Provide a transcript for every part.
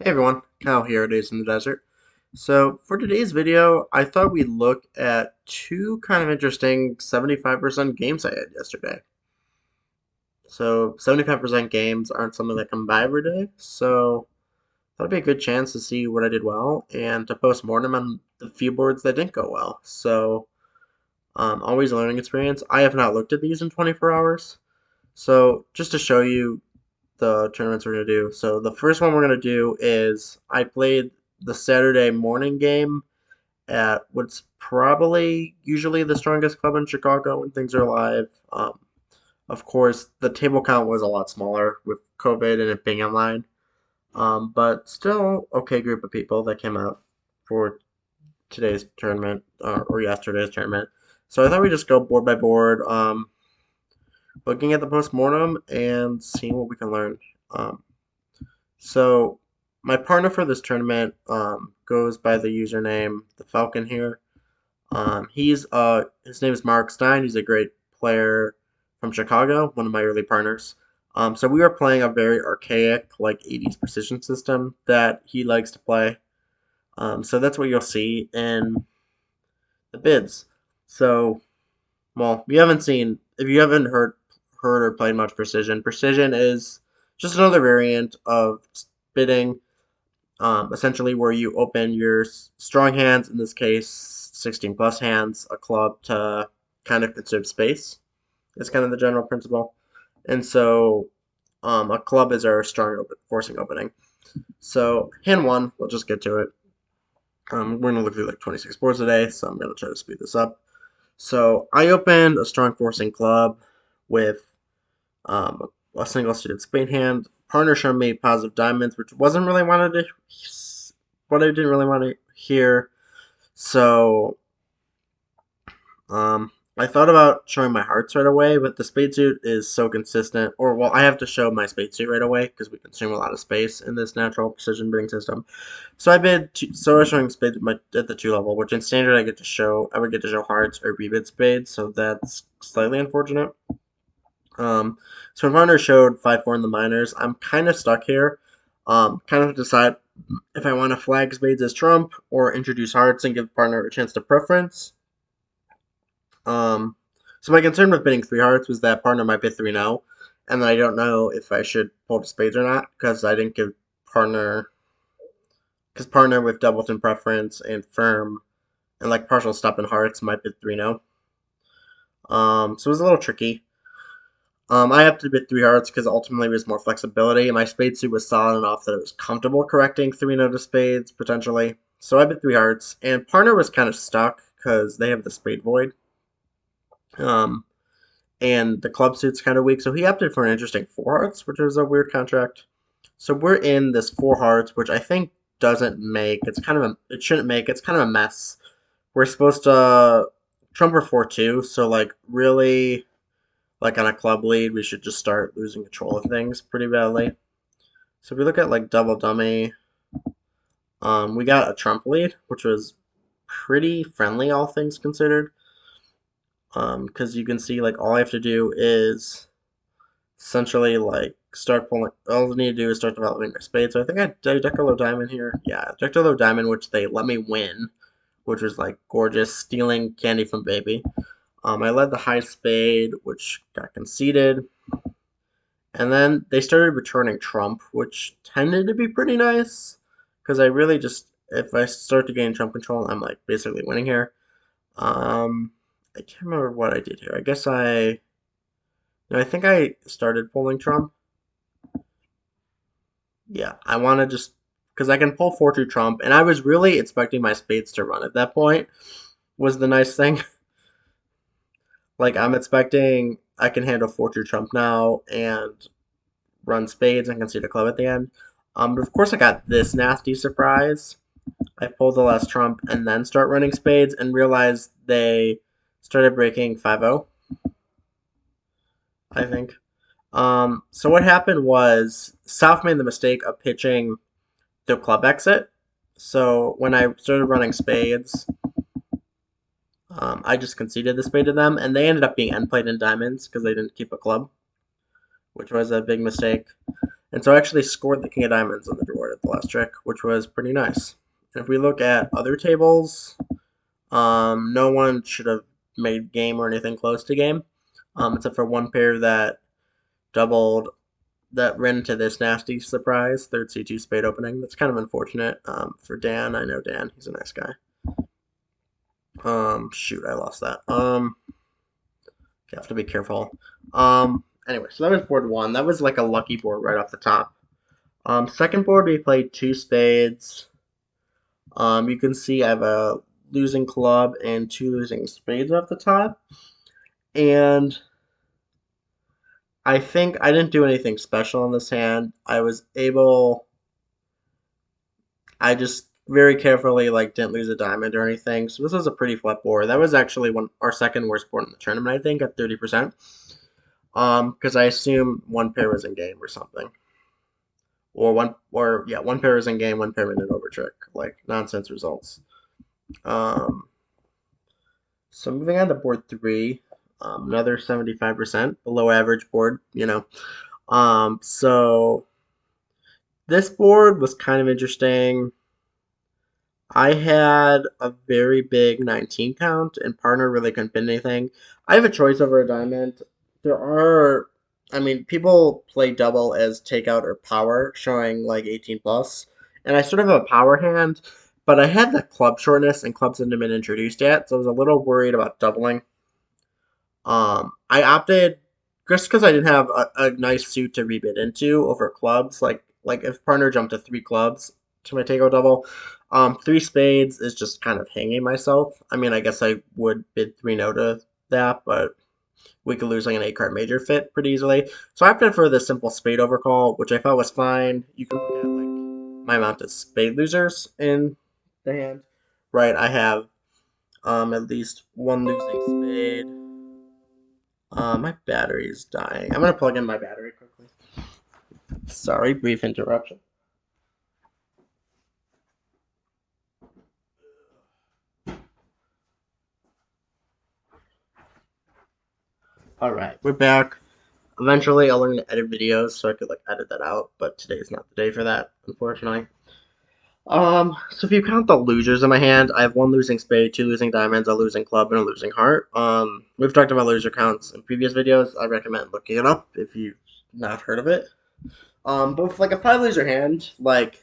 Hey everyone, Kyle here at Days in the Desert. So for today's video, I thought we'd look at two kind of interesting 75% games I had yesterday. So 75% games aren't something that come by every day, so that'll be a good chance to see what I did well and to post-mortem on the few boards that didn't go well. So always a learning experience. I have not looked at these in 24 hours. So just to show you the tournaments we're going to do. So the first one we're going to do is I played the Saturday morning game at what's probably usually the strongest club in Chicago when things are live. Of course, the table count was a lot smaller with COVID and it being online, but still okay group of people that came out for today's tournament or yesterday's tournament. So I thought we'd just go board by board, looking at the postmortem and seeing what we can learn. Um, So my partner for this tournament goes by the username the Falcon here. He's his name is Mark Stein. He's a great player from Chicago, one of my early partners. So we were playing a very archaic, like 80s precision system that he likes to play. So that's what you'll see in the bids. So, well, if you haven't heard or played much precision, precision is just another variant of bidding, essentially where you open your strong hands, in this case 16 plus hands, a club to kind of conserve space. It's kind of the general principle. And so a club is our forcing opening. So hand one, we'll just get to it. We're going to look through like 26 boards today, so I'm going to try to speed this up. So I opened a strong forcing club with a single suited spade hand. Partner showed me positive diamonds, which wasn't really wanted to, what I didn't really want to hear. So I thought about showing my hearts right away, but the spade suit is so consistent. Or well, I have to show my spade suit right away because we consume a lot of space in this natural precision bidding system. So so I was showing spades at the 2 level, which in standard I would get to show hearts or rebid spades, so that's slightly unfortunate. So my partner showed 5-4 in the minors. I'm kind of stuck here. Kind of decide if I want to flag spades as trump or introduce hearts and give partner a chance to preference. So my concern with bidding 3 hearts was that partner might bid 3-0, and I don't know if I should pull to spades or not because I didn't give partner because partner with doubleton preference and firm and like partial stop in hearts might bid 3-0. So it was a little tricky. I have to bid 3 hearts because ultimately there's more flexibility. My spade suit was solid enough that it was comfortable correcting 3-0 to spades, potentially. So I bid 3 hearts, and partner was kind of stuck because they have the spade void. Um, and the club suit's kind of weak, so he opted for an interesting 4 hearts, which was a weird contract. So we're in this 4 hearts, which I think doesn't make, it shouldn't make, it's kind of a mess. We're supposed to trump or 4-2, so like really like on a club lead, we should just start losing control of things pretty badly. So if we look at like double dummy, we got a trump lead, which was pretty friendly, all things considered. Because you can see like all I have to do is essentially like start pulling. All I need to do is start developing my spade. So I think I decked a low diamond here. Yeah, decked a low diamond, which they let me win, which was like gorgeous, stealing candy from baby. I led the high spade, which got conceded. And then they started returning trump, which tended to be pretty nice. Because I really just, if I start to gain trump control, I'm like basically winning here. I can't remember what I did here. No, I think I started pulling trump. Yeah, I want to just, because I can pull 4-2 trump. And I was really expecting my spades to run at that point, was the nice thing. Like, I'm expecting I can handle 4-2 trump now and run spades and concede a club at the end. But of course, I got this nasty surprise. I pulled the last trump and then start running spades and realized they started breaking 5-0, I think. So what happened was South made the mistake of pitching the club exit. So when I started running spades, I just conceded the spade to them, and they ended up being end played in diamonds because they didn't keep a club, which was a big mistake. And so I actually scored the king of diamonds on the board at the last trick, which was pretty nice. And if we look at other tables, no one should have made game or anything close to game, except for one pair that doubled that ran into this nasty surprise third C2 spade opening. That's kind of unfortunate for Dan. I know Dan; he's a nice guy. Shoot, I lost that. You have to be careful. Anyway, so that was board one. That was like a lucky board right off the top. Second board we played two spades. You can see I have a losing club and two losing spades off the top. And I think I didn't do anything special in this hand. I just very carefully like didn't lose a diamond or anything. So this was a pretty flat board. That was actually our second worst board in the tournament, I think, at 30%. Because I assume one pair was in game or something. One pair was in game, one pair made an over trick. Like nonsense results. Um so moving on to board three, another 75%, below average board, you know. So this board was kind of interesting. I had a very big 19 count, and partner really couldn't pin anything. I have a choice over a diamond. I mean, people play double as takeout or power, showing like 18 plus, and I sort of have a power hand, but I had the club shortness, and clubs hadn't been introduced yet, so I was a little worried about doubling. I opted just because I didn't have a nice suit to rebid into over clubs. Like if partner jumped to three clubs to my takeout double, three spades is just kind of hanging myself. I mean, I guess I would bid three no to that, but we could lose like an eight card major fit pretty easily. So I opted for the simple spade overcall, which I thought was fine. You can look at like my amount of spade losers in the hand, right? I have at least one losing spade. My battery is dying. I'm gonna plug in my battery quickly. Sorry, brief interruption. All right, we're back. Eventually, I'll learn to edit videos so I could like edit that out, but today's not the day for that, unfortunately. So if you count the losers in my hand, I have one losing spade, two losing diamonds, a losing club, and a losing heart. We've talked about loser counts in previous videos. I recommend looking it up if you've not heard of it. But with like a five loser hand, like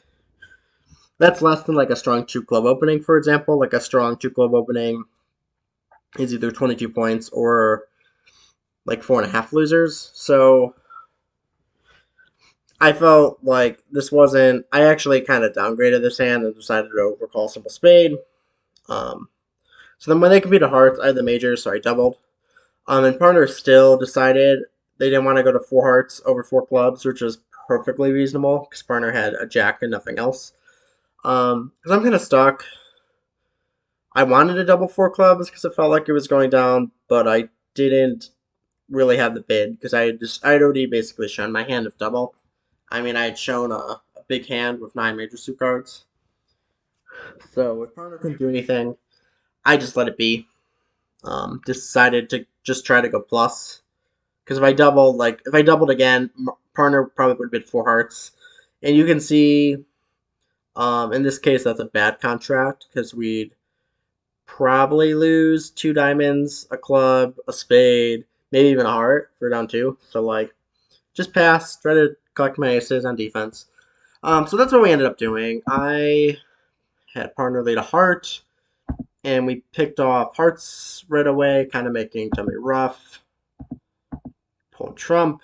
that's less than like a strong two club opening, for example. Like a strong two club opening is either 22 points or like four and a half losers. So I felt like this wasn't. I actually kind of downgraded this hand and decided to overcall simple spade. Um, so then when they competed hearts, I had the majors, so I doubled. And partner still decided they didn't want to go to four hearts over four clubs, which was perfectly reasonable because partner had a jack and nothing else. Because I'm kind of stuck. I wanted to double four clubs because it felt like it was going down, but I didn't really have the bid because I had already basically shown my hand of double. I mean, I had shown a big hand with nine major suit cards. So if partner couldn't do anything, I just let it be. Decided to just try to go plus because if I doubled again, partner probably would have bid four hearts, and you can see, in this case that's a bad contract because we'd probably lose two diamonds, a club, a spade, maybe even a heart for down two. So like, just pass, try to collect my aces on defense. So that's what we ended up doing. I had partner lead a heart, and we picked off hearts right away, kind of making tummy rough. Pulled trump.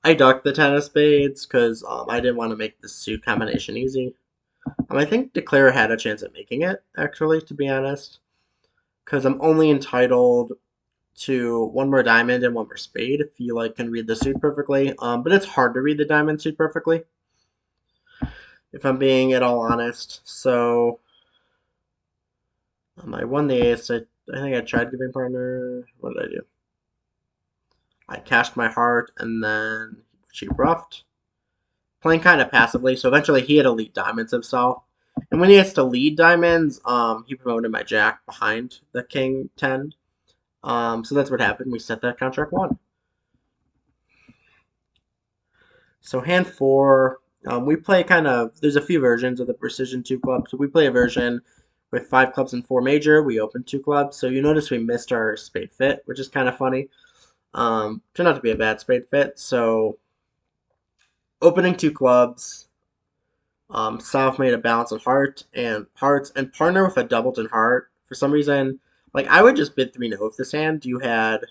I ducked the ten of spades because I didn't want to make the suit combination easy. I think Declare had a chance at making it, actually, to be honest, because I'm only entitled to one more diamond and one more spade if you like can read the suit perfectly. But it's hard to read the diamond suit perfectly, if I'm being at all honest. So I won the ace. I think I tried giving partner. What did I do? I cashed my heart and then she ruffed, playing kind of passively. So eventually he had to lead diamonds himself. And when he has to lead diamonds, he promoted my jack behind the king 10. So that's what happened. We set that contract one. So hand four, we play kind of. There's a few versions of the Precision two club. So we play a version with five clubs and four major. We open two clubs. So you notice we missed our spade fit, which is kind of funny. Turned out to be a bad spade fit. So opening two clubs. South made a balance of hearts and partner with a doubleton heart. For some reason, like I would just bid 3 no if this hand you had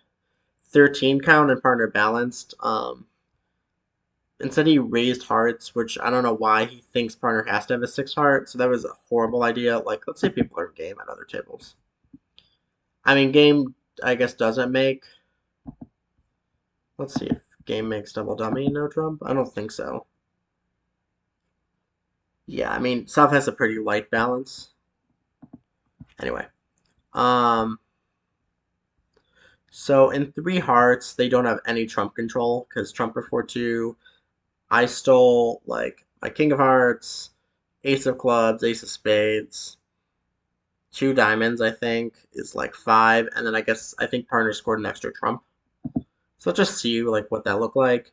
13 count and partner balanced. Instead, he raised hearts, which I don't know why he thinks partner has to have a six heart. So that was a horrible idea. Like, let's say people are in game at other tables. I mean, game, I guess, doesn't make. Let's see if game makes double dummy, no trump. I don't think so. Yeah, I mean, South has a pretty light balance. Anyway, um, so in three hearts, they don't have any trump control because trump are 4-2. I stole like my king of hearts, ace of clubs, ace of spades. Two diamonds, I think, is like five, and then I think partner scored an extra trump. So let's just see like what that looked like.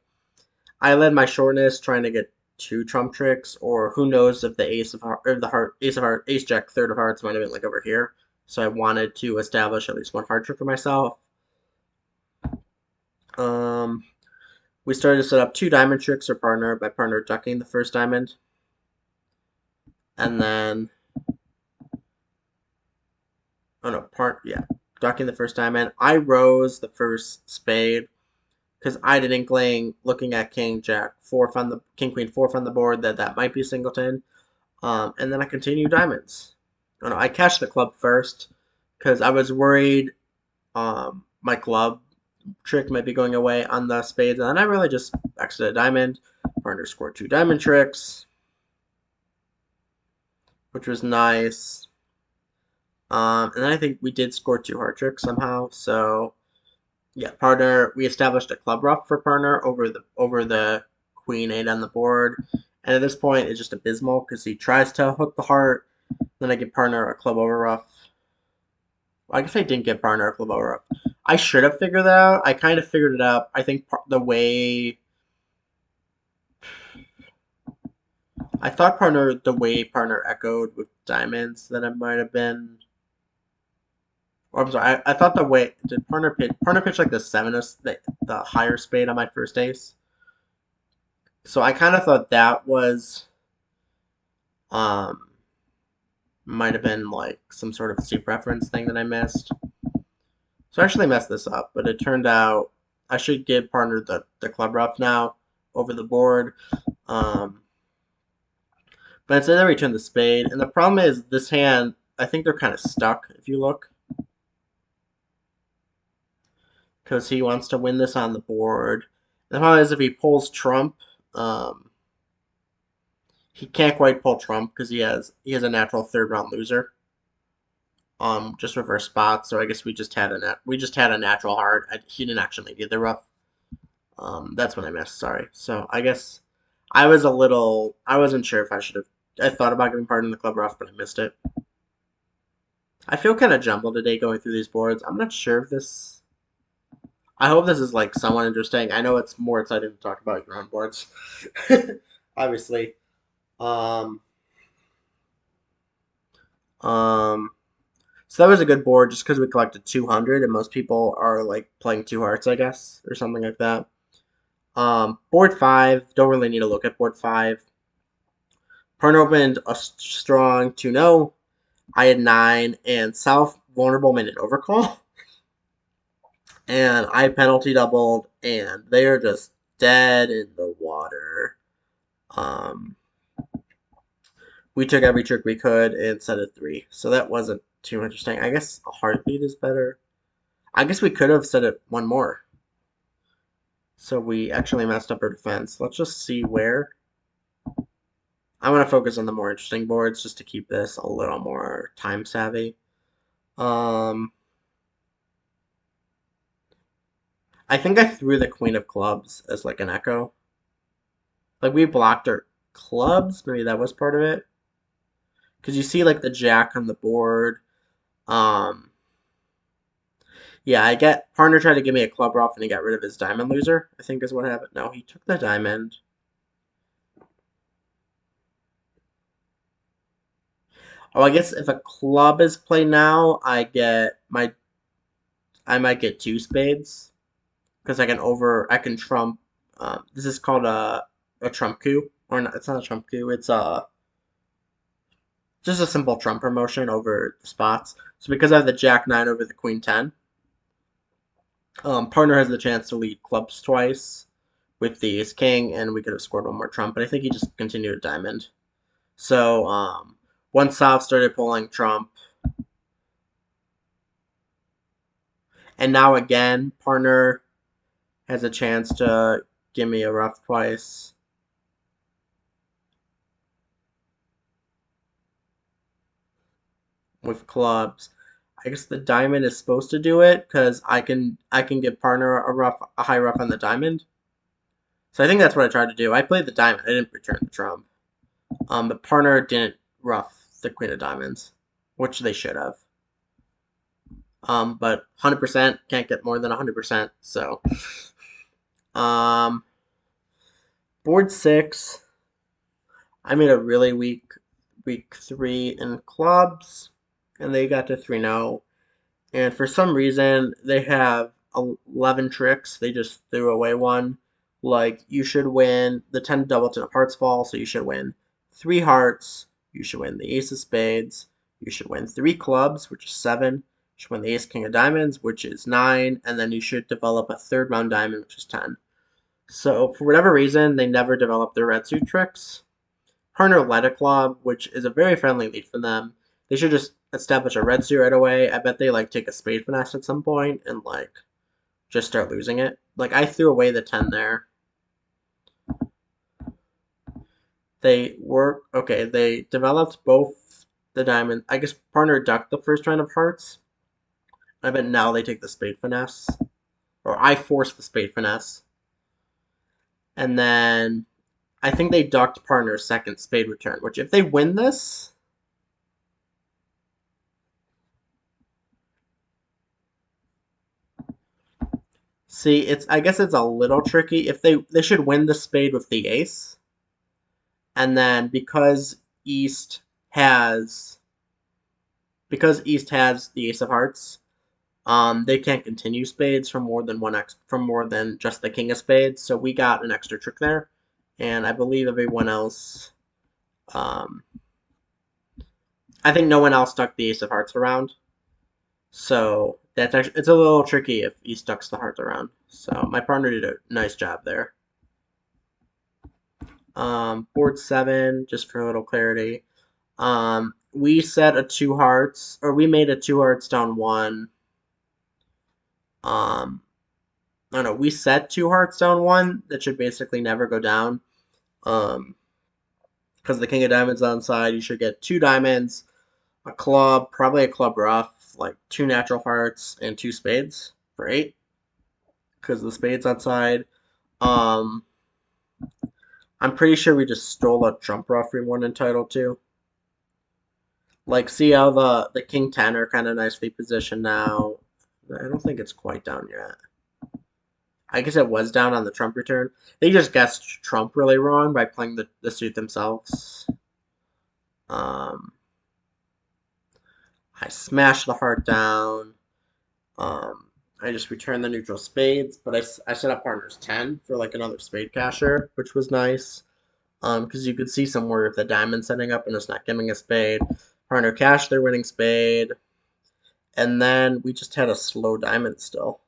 I led my shortness trying to get two trump tricks, or who knows if the ace of heart or the heart ace of heart ace jack third of hearts might have been like over here. So I wanted to establish at least one heart trick for myself. Um, we started to set up two diamond tricks for partner by partner ducking the first diamond, and then oh no, ducking the first diamond. I rose the first spade because I had an inkling looking at King Jack fourth on the King Queen fourth on the board that might be singleton. And then I continued diamonds. Oh, no, I cashed the club first because I was worried my club trick might be going away on the spades, and then I really just exited a diamond. Partner scored two diamond tricks, which was nice. And then I think we did score two heart tricks somehow. So yeah, partner. We established a club ruff for partner over the queen eight on the board, and at this point it's just abysmal because he tries to hook the heart. Then I give partner a club over ruff. Well, I guess I didn't give partner a club over ruff. I should have figured that out. I kind of figured it out. I think the way I thought the way partner echoed with diamonds that it might have been. Or I'm sorry, I thought the way did partner pitch like the seven of the higher spade on my first ace. So I kind of thought that was um might have been like some sort of steep reference thing that I missed. So I actually messed this up, but it turned out I should give partner the club ruff now over the board. Um, but instead I returned the spade, and the problem is this hand. I think they're kind of stuck if you look, because he wants to win this on the board. The problem is if he pulls trump, um, he can't quite pull trump because he has a natural third round loser. Just reverse spot. So I guess we just had a natural heart. He didn't actually need the rough. That's what I missed. Sorry. So I guess I wasn't sure if I should have. I thought about giving part in the club rough, but I missed it. I feel kind of jumbled today going through these boards. I'm not sure if this. I hope this is like somewhat interesting. I know it's more exciting to talk about your own boards, obviously. Um, um, so that was a good board just because we collected 200 and most people are like playing two hearts, I guess, or something like that. Board five, don't really need to look at board five. Partner opened a strong 2-0. I had nine, and South vulnerable made an overcall. And I penalty doubled, and they are just dead in the water. Um, we took every trick we could and set it three. So that wasn't too interesting. I guess a heart lead is better. I guess we could have set it one more. So we actually messed up our defense. Let's just see where. I want to focus on the more interesting boards just to keep this a little more time savvy. Um, I think I threw the queen of clubs as like an echo. Like we blocked our clubs. Maybe that was part of it. Because you see like the jack on the board. Um, yeah, I get partner tried to give me a club off and he got rid of his diamond loser. I think is what happened. No, he took the diamond. Oh, I guess if a club is played now, I might get two spades because I can trump. This is called a trump coup, or not? It's not a trump coup. It's just a simple trump promotion over the spots. So because I have the jack nine over the queen 10, partner has the chance to lead clubs twice with the ace king, and we could have scored one more trump. But I think he just continued a diamond. So once South started pulling trump, and now again, partner has a chance to give me a rough twice. With clubs. I guess the diamond is supposed to do it because I can give partner a high rough on the diamond. So I think that's what I tried to do. I played the diamond. I didn't return the trump. But partner didn't rough the queen of diamonds, which they should have. But 100% can't get more than 100%. So um, board six. I made a really week three in clubs, and they got to 3-0. And for some reason, they have 11 tricks. They just threw away one. Like, you should win the 10 double 10 of hearts fall, so you should win 3 hearts. You should win the ace of spades. You should win 3 clubs, which is 7. You should win the ace king of diamonds, which is 9. And then you should develop a third round diamond, which is 10. So, for whatever reason, they never developed their red suit tricks. Partner led a club, which is a very friendly lead for them. They should just establish a red suit right away. I bet they like take a spade finesse at some point and like just start losing it. Like I threw away the 10 there. They were okay. They developed both the diamond. I guess partner ducked the first round of hearts. I bet now they take the spade finesse, or I force the spade finesse, and then I think they ducked partner's second spade return. Which if they win this, see, it's I guess it's a little tricky. If they should win the spade with the ace, and then has because East has the ace of hearts, they can't continue spades from more than just the king of spades. So we got an extra trick there, and I believe everyone else. Um, I think no one else stuck the ace of hearts around. So that's actually it's a little tricky if he stucks the hearts around. So my partner did a nice job there. Board 7, just for a little clarity. We set a 2 hearts, or we made a 2 hearts down 1. Um, I don't know. We set 2 hearts down 1. That should basically never go down. Um, because the king of diamonds on side, you should get 2 diamonds, a club, probably a club rough, like 2 natural hearts and 2 spades for 8. Because the spades on side. Um, I'm pretty sure we just stole a trump rough we weren't entitled to. Like, see how the king 10 are kind of nicely positioned now. I don't think it's quite down yet. I guess it was down on the Trump return. They just guessed Trump really wrong by playing the suit themselves. Um, I smashed the heart down. I just returned the neutral spades, but I set up partners 10 for like another spade casher, which was nice. Because you could see somewhere if the diamond's setting up and it's not giving a spade. Partner cashed their winning spade. And then we just had a slow diamond still.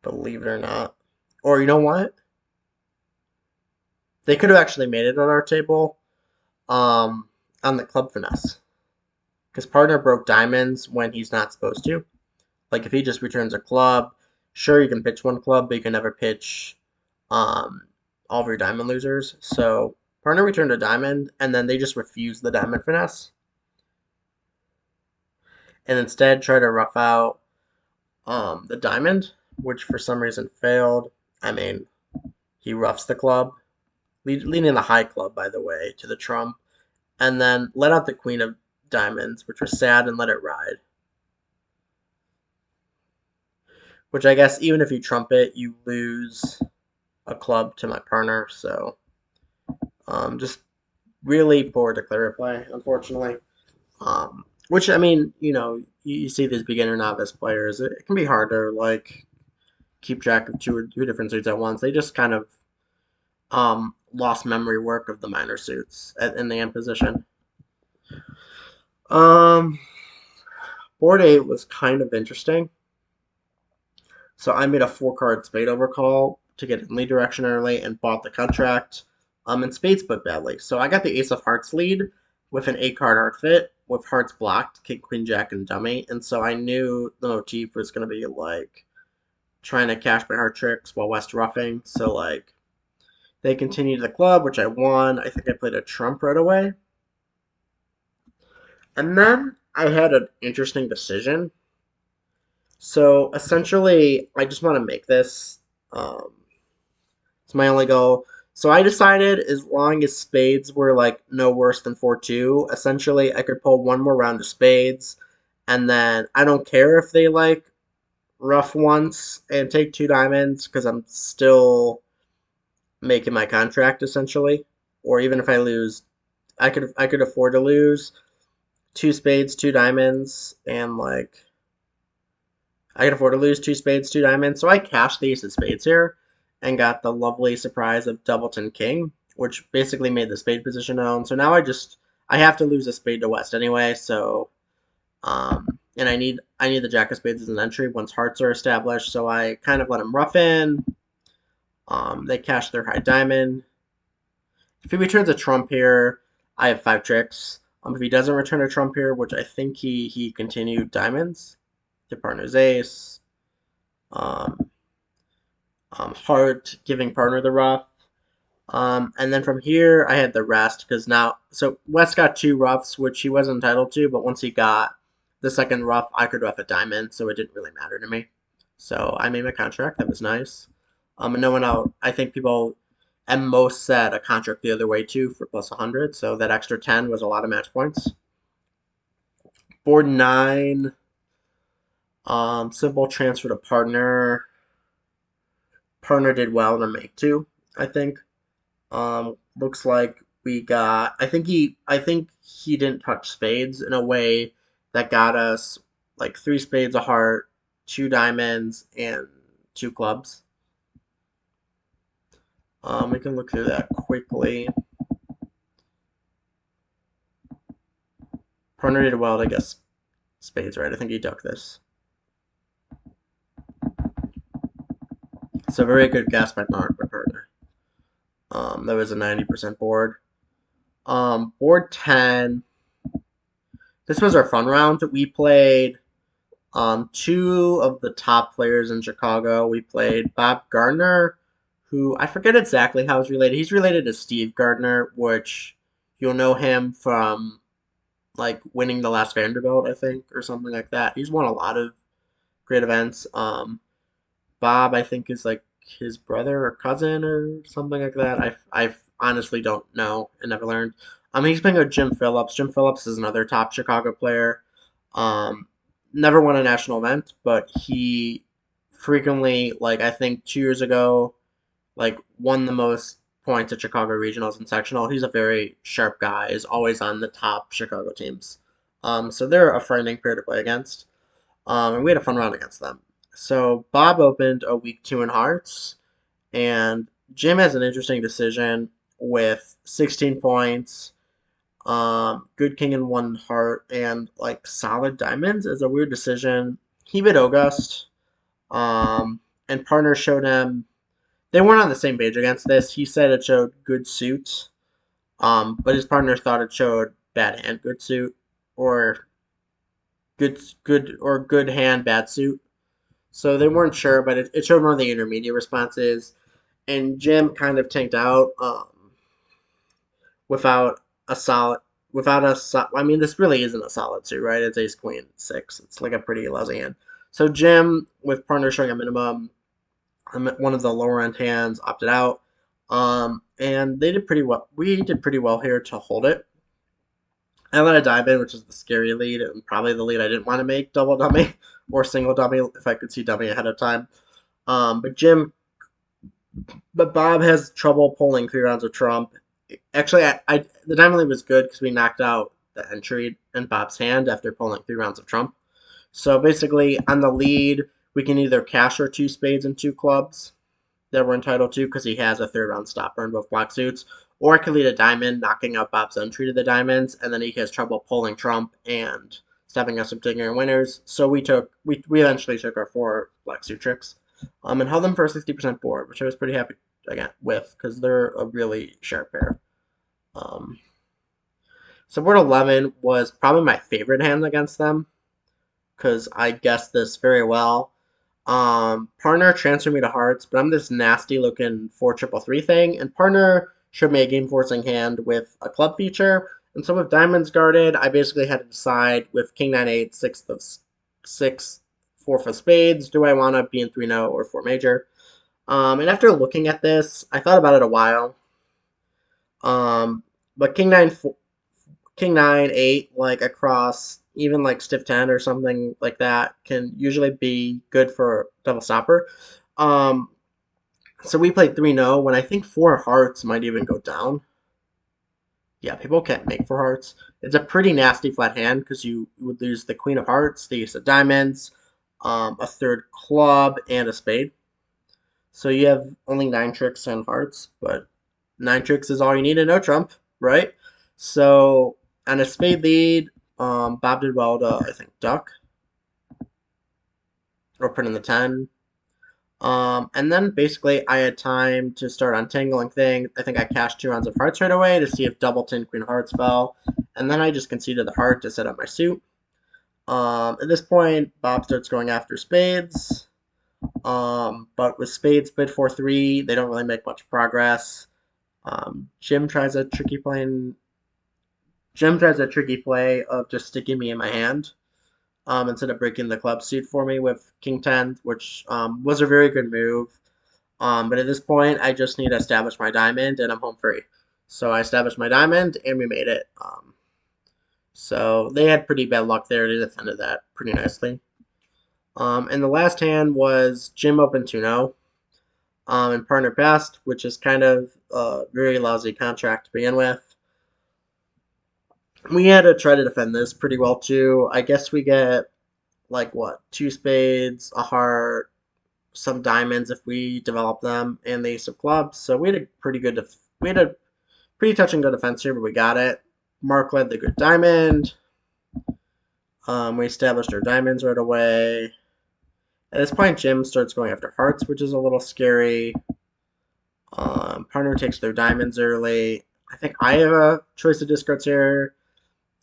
Believe it or not. Or you know what? They could have actually made it on our table on the club finesse. Because partner broke diamonds when he's not supposed to. Like if he just returns a club, sure you can pitch one club, but you can never pitch um, all of your diamond losers. So partner returned a diamond, and then they just refused the diamond finesse, and instead try to rough out the diamond, which for some reason failed. I mean, he roughs the club, leading the high club, by the way, to the trump, and then let out the queen of diamonds, which was sad, and let it ride. Which I guess even if you trump it, you lose a club to my partner. So just really poor declare play, unfortunately. Which I mean, you see these beginner novice players, it can be hard to like keep track of two different suits at once. They just kind of lost memory work of the minor suits in the end position. Um, Board 8 was kind of interesting. So I made a 4 card spade overcall to get in lead direction early and bought the contract. And spades put badly. So I got the ace of hearts lead with an 8 card hard fit with hearts blocked, king, queen, jack, and dummy. And so I knew the motif was going to be like trying to cash my heart tricks while West roughing. So like they continued the club, which I won. I think I played a trump right away. And then I had an interesting decision. So essentially, I just want to make this. It's my only goal. So I decided as long as spades were like no worse than 4-2, essentially I could pull one more round of spades, and then I don't care if they like rough once and take 2 diamonds because I'm still making my contract essentially. Or even if I lose, I could afford to lose 2 spades, 2 diamonds, and like I could afford to lose 2 spades, 2 diamonds. So I cashed the ace of spades here and got the lovely surprise of doubleton king, which basically made the spade position known. So now I have to lose a spade to West anyway. So and I need the jack of spades as an entry once hearts are established. So I kind of let him rough in. They cash their high diamond. If he returns a trump here, I have 5 tricks. If he doesn't return a trump here, which I think he continued diamonds, the partner's ace. Um, Heart giving partner the rough. And then from here, I had the rest because now, so West got 2 roughs, which he wasn't entitled to, but once he got the second rough, I could rough a diamond, so it didn't really matter to me. So I made my contract. That was nice. And no one out. I think people at most said a contract the other way too for plus 100, so that extra 10 was a lot of match points. Board 9, simple transfer to partner. Partner did well to make 2, I think. Looks like we got. I think he didn't touch spades in a way that got us like 3 spades, a heart, 2 diamonds, and 2 clubs. We can look through that quickly. Partner did well to guess spades, right? I think he ducked this. So very good guess by partner. That was a 90% board. Board 10. This was our fun round. We played 2 of the top players in Chicago. We played Bob Gardner, who I forget exactly how he's related. He's related to Steve Gardner, which you'll know him from like winning the last Vanderbilt, I think, or something like that. He's won a lot of great events. Bob, I think, is like his brother or cousin or something like that. I honestly don't know and never learned. He's playing with Jim Phillips. Jim Phillips is another top Chicago player. Um, Never won a national event, but he frequently, like I think 2 years ago, like won the most points at Chicago regionals and sectional. He's a very sharp guy. Is always on the top Chicago teams. So they're a frightening pair to play against. And we had a fun round against them. So Bob opened a week 2 in hearts, and Jim has an interesting decision with 16 points, good king and 1 heart, and like solid diamonds is a weird decision. He bet August, and partner showed him they weren't on the same page against this. He said it showed good suit, but his partner thought it showed bad hand, good suit, or good hand, bad suit. So they weren't sure, but it showed one of the intermediate responses. And Jim kind of tanked out without a solid, I mean, this really isn't a solid suit, right? It's ace queen 6. It's like a pretty lousy hand. So Jim, with partner showing a minimum, one of the lower end hands opted out. And they did pretty well. We did pretty well here to hold it. I let a dive in, which is the scary lead, and probably the lead I didn't want to make double dummy or single dummy if I could see dummy ahead of time. But Bob has trouble pulling 3 rounds of trump. Actually, the diamond lead was good because we knocked out the entry in Bob's hand after pulling 3 rounds of trump. So basically, on the lead, we can either cash our 2 spades and 2 clubs that we're entitled to because he has a 3rd round stopper in both block suits, or I could lead a diamond, knocking out Bob's entry to the diamonds, and then he has trouble pulling trump and stopping us from taking our winners. So we eventually took our 4 black suit tricks, and held them for a 60% board, which I was pretty happy again with because they're a really sharp pair. Um, so board 11 was probably my favorite hand against them because I guessed this very well. Partner transferred me to hearts, but I'm this nasty looking 4 triple 3 thing, and partner showed me a game forcing hand with a club feature. And so with diamonds guarded, I basically had to decide with king 9 8 sixth of six, fourth of spades, do I want to be in 3-0 or 4 major? And after looking at this, I thought about it a while. Um, but king 9 8 like across even like stiff 10 or something like that can usually be good for double stopper. Um, so we played 3-0 when I think 4 hearts might even go down. Yeah, people can't make 4 hearts. It's a pretty nasty flat hand because you would lose the queen of hearts, the ace of diamonds, a 3rd club, and a spade. So you have only 9 tricks and hearts, but 9 tricks is all you need to know trump, right? So on a spade lead, Bob did well to, I think, duck or put in the 10. And then basically I had time to start untangling things. I think I cashed 2 rounds of hearts right away to see if double 10 queen of hearts fell. And then I just conceded the heart to set up my suit. At this point, Bob starts going after spades. But with spades bid 4-3, they don't really make much progress. Jim tries a tricky play of just sticking me in my hand, instead of breaking the club suit for me with king 10, which was a very good move. But at this point, I just need to establish my diamond, and I'm home free. So I established my diamond, and we made it. So they had pretty bad luck there. They defended that pretty nicely. And the last hand was Jim open 2-0, and partner passed, which is kind of a very lousy contract to begin with. We had to try to defend this pretty well too. I guess we get like what 2 spades, a heart, some diamonds if we develop them, and the ace of clubs. So we had a pretty touch and go defense here, but we got it. Mark led the good diamond. We established our diamonds right away. At this point, Jim starts going after hearts, which is a little scary. Partner takes their diamonds early. I think I have a choice of discards here.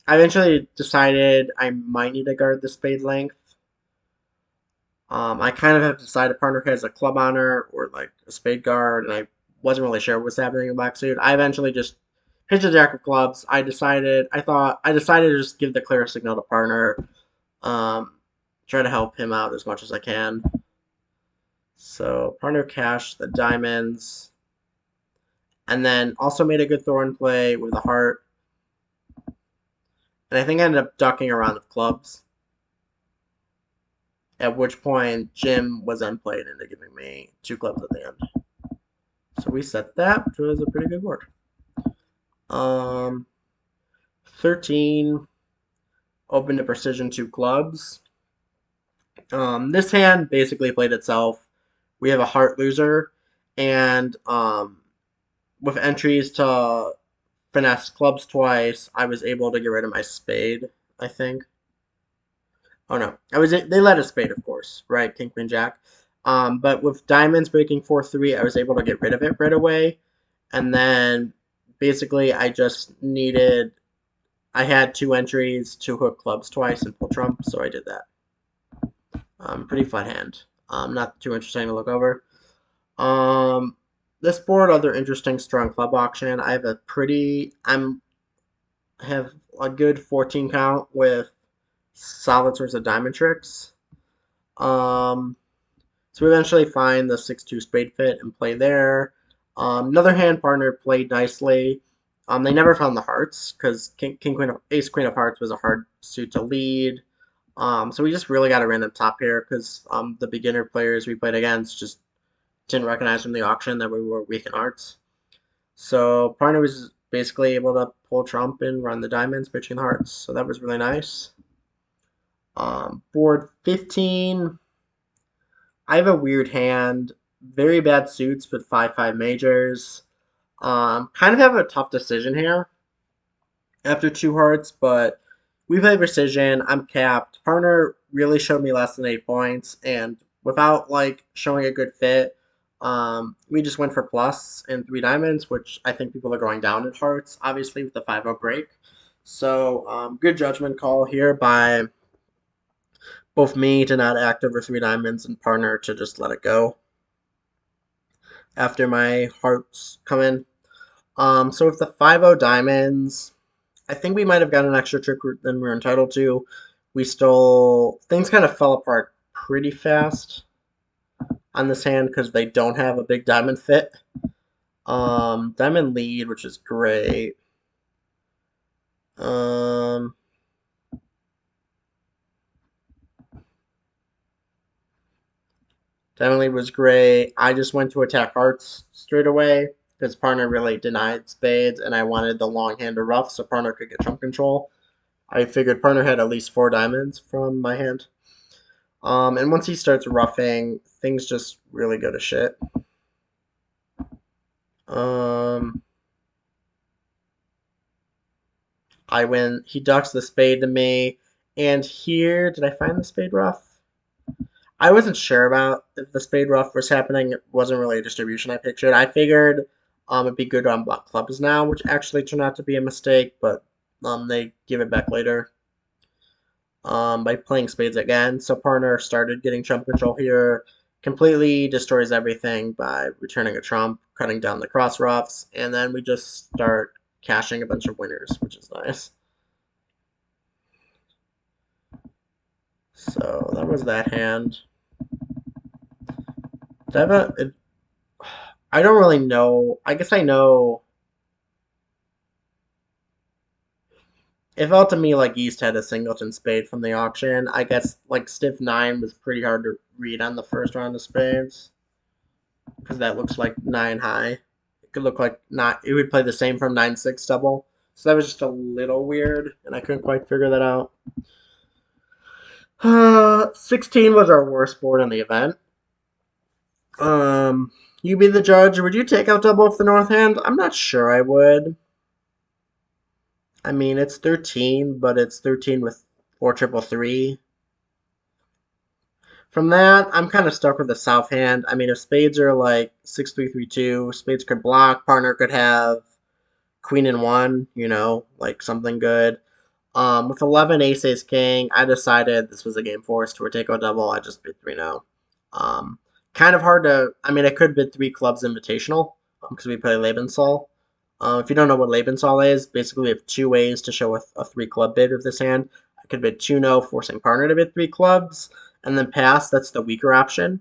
I eventually decided I might need to guard the spade length. I kind of have to decide if partner has a club honor or like a spade guard, and I wasn't really sure what was happening in black suit. I eventually just pitched a jack of clubs. I decided to just give the clear signal to partner, try to help him out as much as I can. So partner cashed the diamonds, and then also made a good thorn play with a heart. And I think I ended up ducking a round of clubs. At which point, Jim was then played into giving me 2 clubs at the end. So we set that, which was a pretty good board. 13, open to precision 2 clubs. This hand basically played itself. We have a heart loser, and with entries to finesse clubs twice, I was able to get rid of my spade, I think. Oh no, they let a spade, of course, right? King, queen, jack. But with diamonds breaking 4-3, I was able to get rid of it right away. And then basically, I had 2 entries to hook clubs twice and pull trump, so I did that. Pretty fun hand. Not too interesting to look over. This board, other interesting strong club auction. I have a good 14 count with solid sorts of diamond tricks. So we eventually find the 6-2 spade fit and play there. Another hand partner played nicely. They never found the hearts because ace queen of hearts was a hard suit to lead. So we just really got a random top here because the beginner players we played against just didn't recognize from the auction that we were weak in hearts. So partner was basically able to pull trump and run the diamonds, pitching the hearts. So that was really nice. Board 15, I have a weird hand. Very bad suits with 5-5 majors. Kind of have a tough decision here after two hearts, but we play precision. I'm capped. Partner really showed me less than 8 points, and without like showing a good fit, we just went for plus and three diamonds, which I think people are going down in hearts, obviously with the 5-0 break. So good judgment call here by both me to not act over three diamonds and partner to just let it go after my hearts come in. So with the 5-0 diamonds, I think we might have got an extra trick than we were entitled to. We stole. Things kind of fell apart pretty fast on this hand because they don't have a big diamond fit. Diamond lead, which is great. Um, Diamond lead was great. I just went to attack hearts straight away because partner really denied spades, and I wanted the long hand to rough so partner could get trump control. I figured partner had at least four diamonds from my hand. And once he starts roughing, things just really go to shit. Um, I win. He ducks the spade to me, and here, did I find the spade rough? I wasn't sure about if the spade rough was happening. It wasn't really a distribution I pictured. I figured it'd be good to unblock clubs now, which actually turned out to be a mistake, but they give it back later. By playing spades again. So partner started getting trump control here, completely destroys everything by returning a trump, cutting down the cross roughs, and then we just start cashing a bunch of winners, which is nice. So that was that hand. I don't really know. I guess I know. It felt to me like East had a singleton spade from the auction. I guess like stiff nine was pretty hard to read on the first round of spades because that looks like nine high. It could look like not. It would play the same from 9-6 double. So that was just a little weird, and I couldn't quite figure that out. 16 was our worst board in the event. You be the judge. Would you take out double off the north hand? I'm not sure I would. I mean, it's 13, but it's 13 with 4-3-3. From that, I'm kind of stuck with the south hand. I mean, if spades are like 6-3-3-2, spades could block. Partner could have queen and one, like something good. With 11 ace ace king, I decided this was a game forced to a takeout double. I just bid 3-0. Kind of hard to. I mean, I could bid three clubs invitational because we play Lebensal. If you don't know what Lebensal is, basically we have two ways to show a three club bid with this hand. I could bid 2-0, forcing partner to bid three clubs, and then pass. That's the weaker option.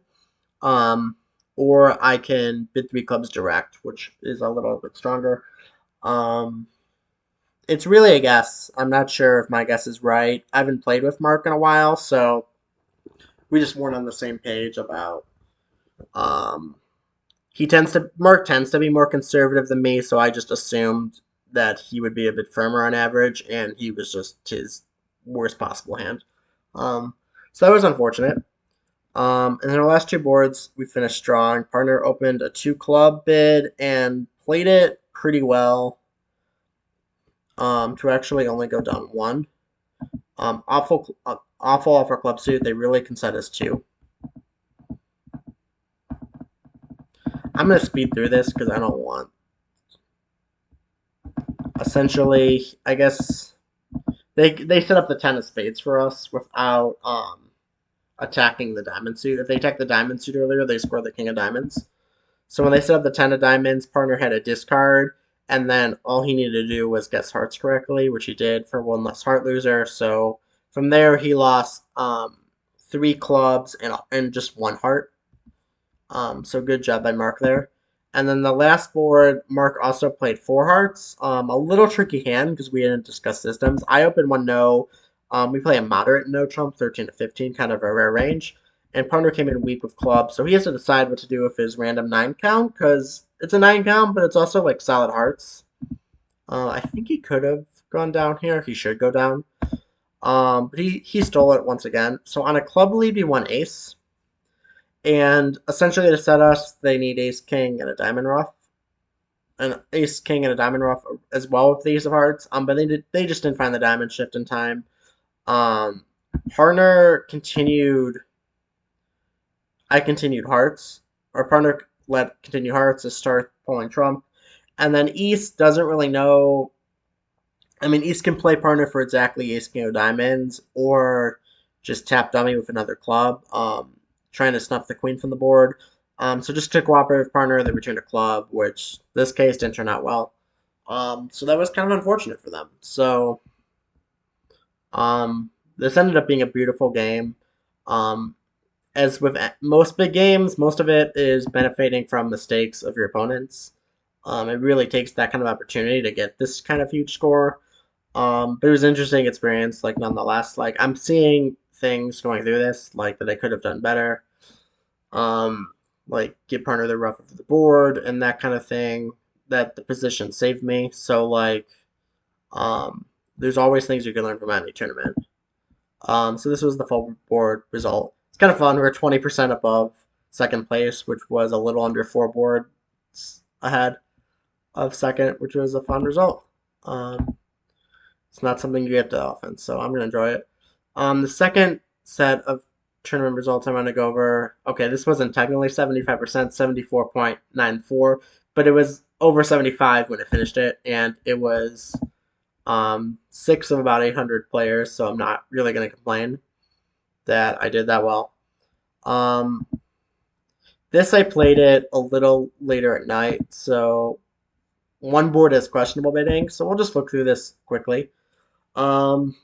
Or I can bid three clubs direct, which is a little bit stronger. It's really a guess. I'm not sure if my guess is right. I haven't played with Mark in a while, so we just weren't on the same page about. Um, Mark tends to be more conservative than me, so I just assumed that he would be a bit firmer on average, and he was just his worst possible hand. So that was unfortunate. And then our last two boards, we finished strong. Partner opened a two club bid and played it pretty well. To actually only go down one. Awful off our club suit. They really can set us two. I'm going to speed through this because I don't want. Essentially, I guess they set up the 10 of spades for us without attacking the diamond suit. If they attacked the diamond suit earlier, they score the king of diamonds. So when they set up the 10 of diamonds, partner had a discard, and then all he needed to do was guess hearts correctly, which he did for one less heart loser. So from there, he lost three clubs and just one heart. So good job by Mark there. And then the last board, Mark also played four hearts. A little tricky hand because we didn't discuss systems. I opened one no. We play a moderate no trump, 13 to 15, kind of a rare range. And partner came in weak with clubs, so he has to decide what to do with his random 9 count because it's a 9 count, but it's also like solid hearts. I think he could have gone down here. He should go down. But he stole it once again. So on a club lead, we won ace. And essentially to set us, they need ace king and a diamond ruff. An ace king and a diamond ruff as well with the ace of hearts. But they just didn't find the diamond shift in time. Um, partner continued. I continued hearts. Our partner let continue hearts to start pulling trump, and then East doesn't really know. I mean, East can play partner for exactly ace king of diamonds, or just tap dummy with another club, trying to snuff the queen from the board. So just to cooperate with partner, they returned a club, which this case didn't turn out well. So that was kind of unfortunate for them. So this ended up being a beautiful game. Um, as with most big games, most of it is benefiting from mistakes of your opponents. It really takes that kind of opportunity to get this kind of huge score. But it was an interesting experience, like nonetheless. Like I'm seeing things going through this, like that I could have done better. Um, like get partner the rough of the board and that kind of thing. That the position saved me. So like, um, there's always things you can learn from any tournament. So this was the full board result. It's kind of fun. We're 20% above second place, which was a little under four boards ahead of second, which was a fun result. Um, it's not something you get to often, so I'm going to enjoy it. The second set of tournament results I'm going to go over. Okay, this wasn't technically 75%, 74.94, but it was over 75 when it finished it, and it was six of about 800 players, so I'm not really going to complain that I did that well. Um, this I played it a little later at night, so one board is questionable bidding, so we'll just look through this quickly. Um,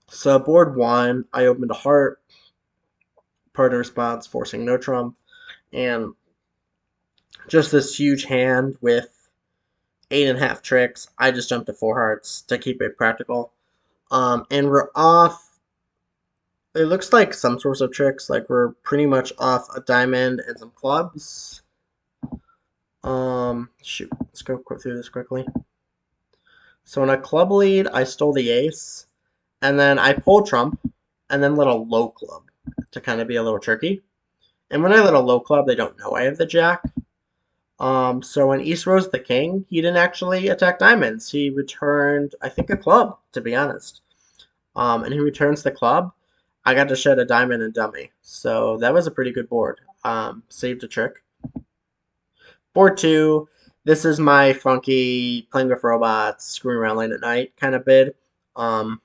so board one, I opened a heart, partner response, forcing no trump, and just this huge hand with 8.5 tricks. I just jumped to four hearts to keep it practical. And we're off. It looks like some sorts of tricks, like we're pretty much off a diamond and some clubs. Shoot, let's go through this quickly. So in a club lead, I stole the ace, and then I pulled trump, and then let a low club to kind of be a little tricky. And when I let a low club, they don't know I have the jack. So when East rose the king, he didn't actually attack diamonds. He returned, I think, a club, to be honest. And he returns the club. I got to shed a diamond and dummy. So that was a pretty good board. Saved a trick. Board two, this is my funky playing with robots, screwing around late at night kind of bid. Um,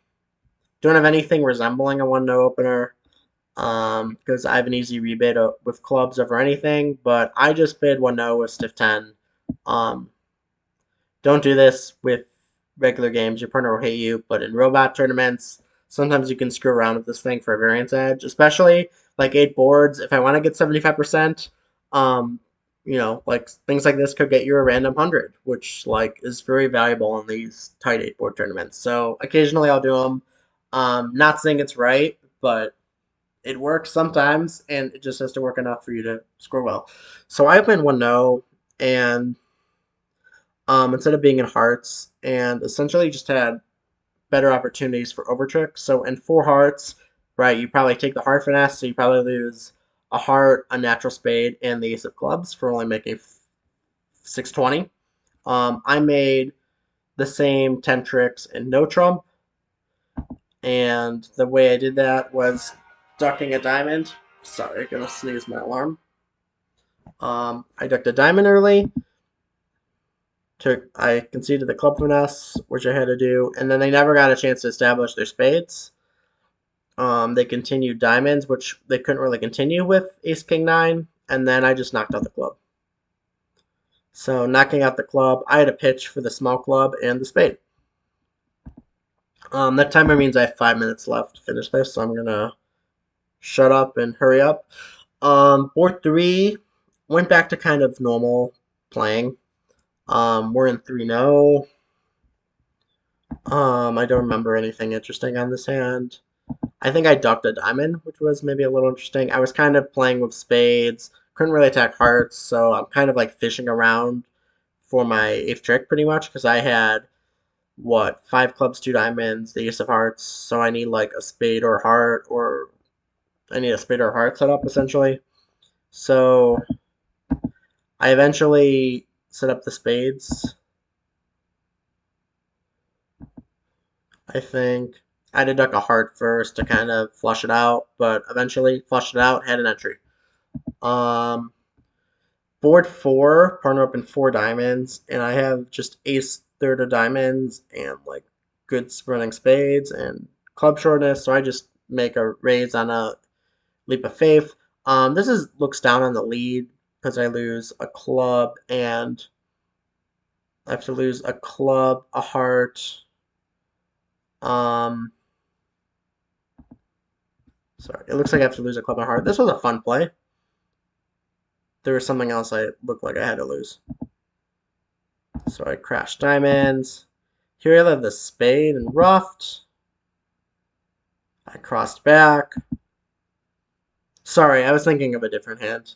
don't have anything resembling a one no opener because I have an easy rebid with clubs over anything, but I just bid one no with stiff 10. Um, don't do this with regular games. Your partner will hate you, but in robot tournaments, sometimes you can screw around with this thing for a variance edge, especially like eight boards. If I want to get 75%, um, like things like this could get you a random 100, which like is very valuable in these tight eight board tournaments. So occasionally I'll do them. Not saying it's right, but it works sometimes, and it just has to work enough for you to score well. So I opened one no, and instead of being in hearts, and essentially just had better opportunities for overtrick. So in four hearts, right, you probably take the heart finesse, so you probably lose a heart, a natural spade, and the ace of clubs for only making 620. I made the same 10 tricks and no trump, and the way I did that was ducking a diamond. Sorry, gonna sneeze my alarm. I ducked a diamond early, I conceded the club finesse, which I had to do, and then they never got a chance to establish their spades. They continued diamonds, which they couldn't really continue with ace king nine, and then I just knocked out the club. So knocking out the club, I had a pitch for the small club and the spade. That timer means I have 5 minutes left to finish this, so I'm gonna shut up and hurry up. Board three went back to kind of normal playing. We're in 3-0. I don't remember anything interesting on this hand. I think I ducked a diamond, which was maybe a little interesting. I was kind of playing with spades, couldn't really attack hearts, so I'm kind of like fishing around for my eighth trick pretty much because I had what, five clubs, two diamonds, the ace of hearts. So I need like a spade or heart, or I need a spade or heart set up essentially. So I eventually set up the spades. I think I had to duck a heart first to kind of flush it out, but eventually flushed it out, had an entry. Um, Board four, partner up in four diamonds, and I have just ace third of diamonds and like good running spades and club shortness, so I just make a raise on a leap of faith. This is looks down on the lead because I lose a club and I have to lose a club, a heart. Um, Sorry, it looks like I have to lose a club and a heart. This was a fun play. There was something else I looked like I had to lose. So I crashed diamonds. Here I have the spade and ruffed. I crossed back. Sorry, I was thinking of a different hand.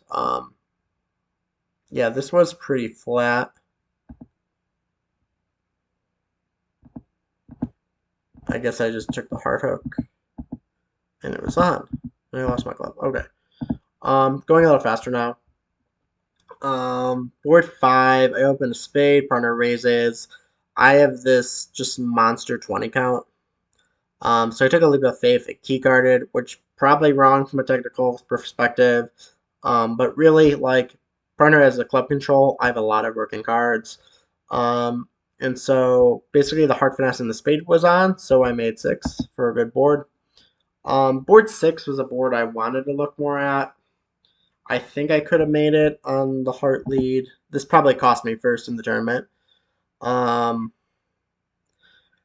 Yeah, this was pretty flat. I guess I just took the heart hook and it was on. And I lost my club. Okay. Going a little faster now. Board five, I open a spade, partner raises. I have this just monster 20 count. So I took a leap of faith, it key guarded, which probably wrong from a technical perspective. But really, like, partner has the club control. I have a lot of working cards. Um, and so basically the heart finesse and the spade was on, so I made six for a good board. Board six was a board I wanted to look more at. I think I could have made it on the heart lead. This probably cost me first in the tournament. Um,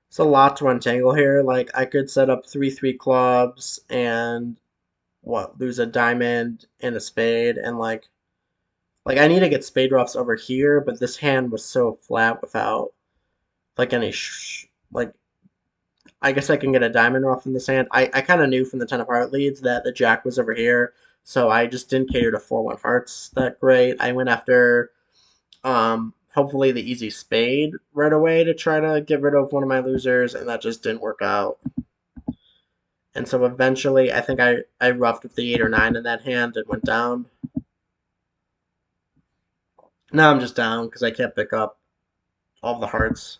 it's a lot to untangle here. Like I could set up 3-3 clubs and what, lose a diamond and a spade and like I need to get spade ruffs over here, but this hand was so flat without like any like I guess I can get a diamond ruff in this hand. I kind of knew from the 10 of heart leads that the jack was over here, so I just didn't cater to 4-1 hearts that great. I went after hopefully the easy spade right away to try to get rid of one of my losers, and that just didn't work out. And so eventually, I think I ruffed with the 8 or 9 in that hand and went down. Now I'm just down because I can't pick up all the hearts.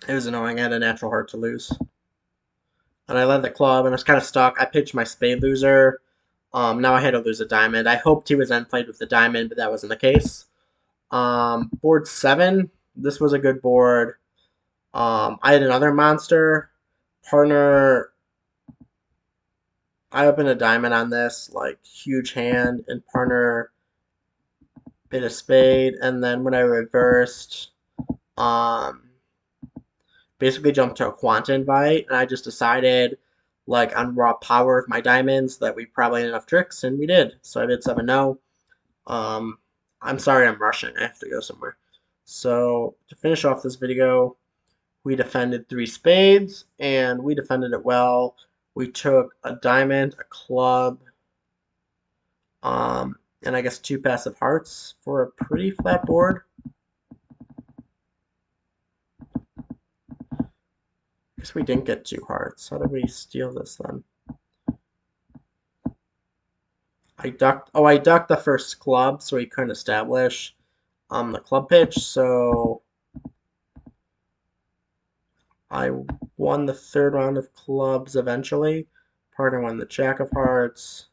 It was annoying. I had a natural heart to lose. And I led the club and I was kind of stuck. I pitched my spade loser. Now I had to lose a diamond. I hoped he was end played with the diamond, but that wasn't the case. Board 7. This was a good board. I had another monster. Partner, I opened a diamond on this, like huge hand, and partner bit a spade. And then when I reversed, um, basically jumped to a quant invite, and I just decided, like on raw power of my diamonds, that we probably had enough tricks, and we did. So I did 7-0. Um, I'm sorry I'm rushing. I have to go somewhere. So to finish off this video, we defended three spades, and we defended it well. We took a diamond, a club, and I guess two passive hearts for a pretty flat board. I guess we didn't get two hearts. How did we steal this then? I ducked the first club so he couldn't establish the club pitch, so I won the third round of clubs eventually. Partner won the jack of hearts.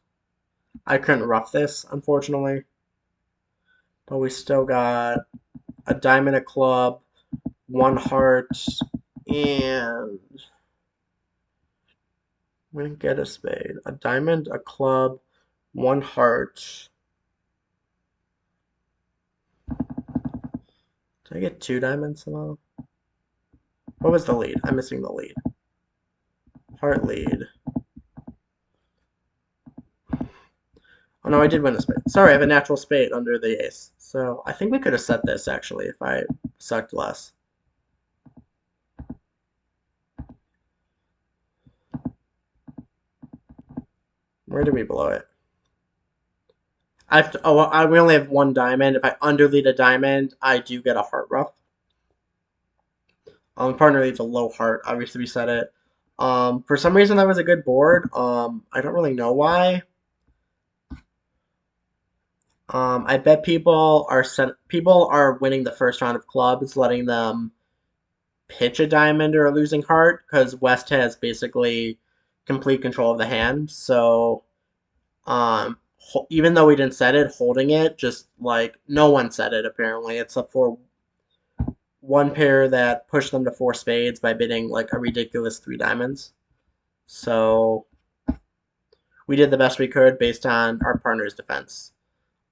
I couldn't ruff this, unfortunately. But we still got a diamond, a club, one heart, and we didn't get a spade. A diamond, a club, one heart. Did I get two diamonds somehow? What was the lead? I'm missing the lead. Heart lead. Oh no, I did win a spade. Sorry, I have a natural spade under the ace. So I think we could have set this actually if I sucked less. Where did we blow it? We only have one diamond. If I underlead a diamond, I do get a heart rough. Partner leads a low heart. Obviously, we said it. For some reason, that was a good board. I don't really know why. I bet people are winning the first round of clubs, letting them pitch a diamond or a losing heart because West has basically complete control of the hand. So, even though we didn't set it, holding it just like no one said it apparently, except for one pair that pushed them to four spades by bidding like a ridiculous three diamonds. So we did the best we could based on our partner's defense.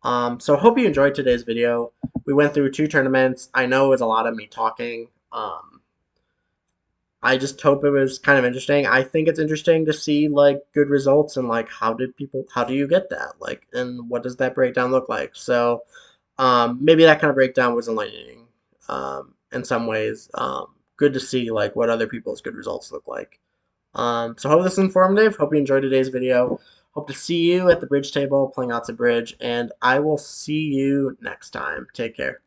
So hope you enjoyed today's video. We went through two tournaments. I know it was a lot of me talking. I just hope it was kind of interesting. I think it's interesting to see like good results and like how do you get that? Like, and what does that breakdown look like? So maybe that kind of breakdown was enlightening in some ways. Good to see like what other people's good results look like. So hope this is informative. Hope you enjoyed today's video. Hope to see you at the bridge table playing lots of bridge, and I will see you next time. Take care.